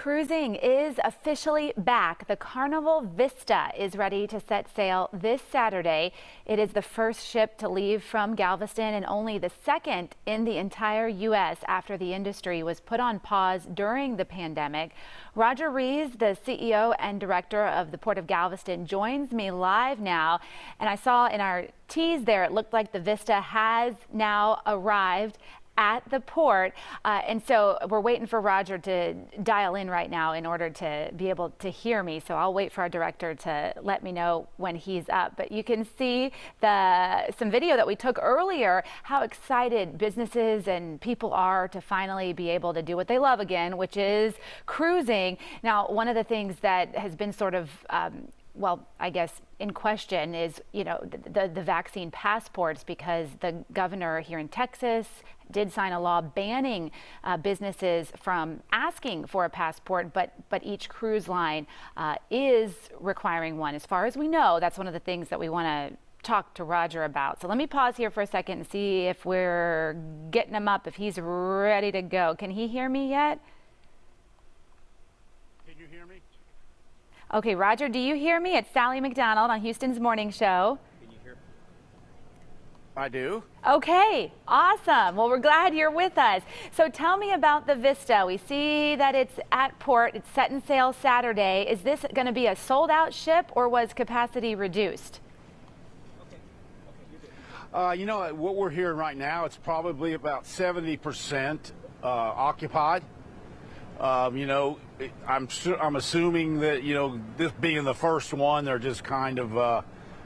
Cruising is officially back. The Carnival Vista is ready to set sail this Saturday. It is the first ship to leave from Galveston and only the second in the entire U.S. after the industry was put on pause during the pandemic. Roger Rees, the CEO and director of the Port of Galveston, joins me live now. And I saw in our tease there, it looked like the Vista has now arrived at the port, and so we're waiting for Roger to dial in right now in order to be able to hear me. So I'll wait for our director to let me know when he's up. But you can see some video that we took earlier, how excited businesses and people are to finally be able to do what they love again, which is cruising. Now, one of the things that has been sort of well, I guess in question is, the vaccine passports, because the governor here in Texas did sign a law banning businesses from asking for a passport, but each cruise line is requiring one. As far as we know, that's one of the things that we want to talk to Roger about. So let me pause here for a second and see if we're getting him up, if he's ready to go. Can he hear me yet? Can you hear me? Okay, Roger, do you hear me? It's Sally McDonald on Houston's Morning Show. Can you hear me? I do. Okay, awesome. Well, we're glad you're with us. So tell me about the Vista. We see that it's at port. It's setting sail Saturday. Is this going to be a sold-out ship, or was capacity reduced? What we're hearing right now, it's probably about 70% occupied. I'm assuming that, this being the first one, they're just kind of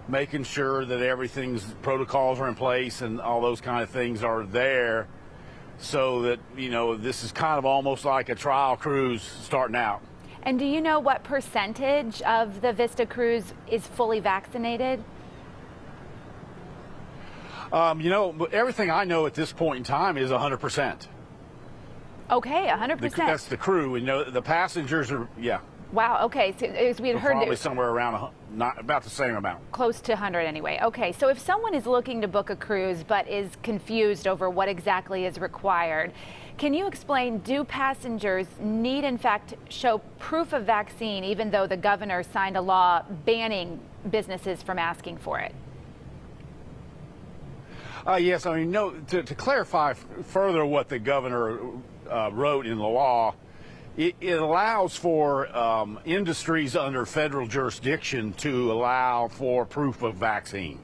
making sure that protocols are in place and all those kind of things are there, so that, this is kind of almost like a trial cruise starting out. And do you know what percentage of the Vista cruise is fully vaccinated? Everything I know at this point in time is 100%. Okay, 100%. That's the crew. The passengers are, yeah. Wow, okay. So as we had heard, probably somewhere around about the same amount. Close to 100 anyway. Okay, so if someone is looking to book a cruise but is confused over what exactly is required, can you explain, do passengers need, in fact, show proof of vaccine even though the governor signed a law banning businesses from asking for it? Yes, to clarify further what the governor wrote in the law, it allows for industries under federal jurisdiction to allow for proof of vaccine.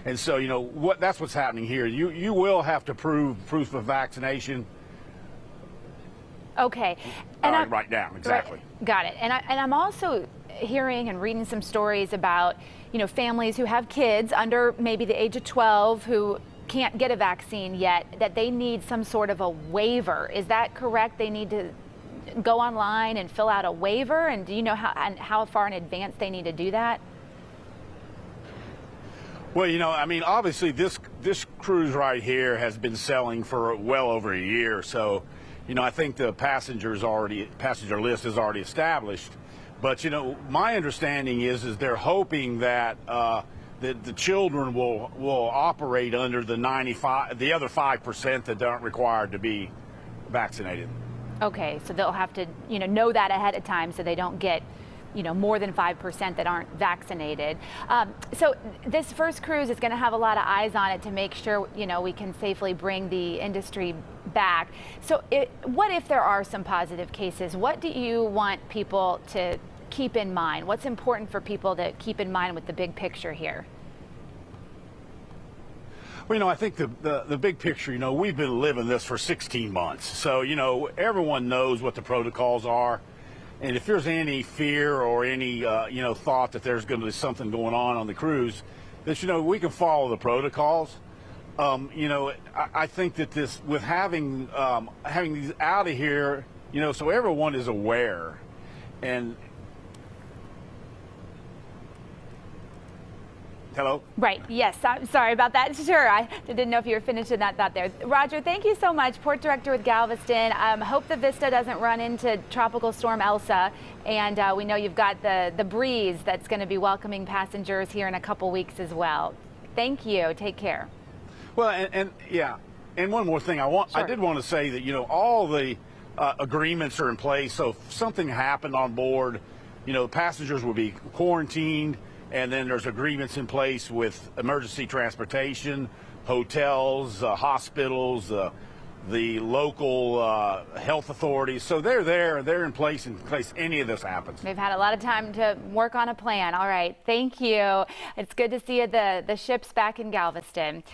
And so, that's what's happening here. You will have to prove proof of vaccination. Okay. And right now, exactly. Right, got it. And I'm also hearing and reading some stories about, families who have kids under maybe the age of 12 who can't get a vaccine yet, that they need some sort of a waiver. Is that correct? They need to go online and fill out a waiver? And do you know how far in advance they need to do that? Well, obviously this cruise right here has been selling for well over a year. So, I think the passenger list is already established. But, my understanding is they're hoping that the children will operate under the other 5% that aren't required to be vaccinated. Okay, so they'll have to, know that ahead of time so they don't get, more than 5% that aren't vaccinated. So this first cruise is going to have a lot of eyes on it to make sure, we can safely bring the industry back. So what if there are some positive cases? What do you want people to keep in mind? What's important for people to keep in mind with the big picture here? Well, I think the big picture, we've been living this for 16 months. So, everyone knows what the protocols are. And if there's any fear or any, thought that there's going to be something going on the cruise, that, we can follow the protocols. I think that with having these out of here, so everyone is aware. And hello? Right. Yes. I'm sorry about that. Sure. I didn't know if you were finishing that thought there. Roger, thank you so much. Port Director with Galveston. Hope the Vista doesn't run into Tropical Storm Elsa. And we know you've got the breeze that's going to be welcoming passengers here in a couple weeks as well. Thank you. Take care. Well, and one more thing. Sure. I did want to say that, all the agreements are in place. So if something happened on board, you know, passengers will be quarantined, and then there's agreements in place with emergency transportation, hotels, hospitals, the local health authorities. So they're there, they're in place in case any of this happens. They've had a lot of time to work on a plan. All right, thank you. It's good to see the ships back in Galveston.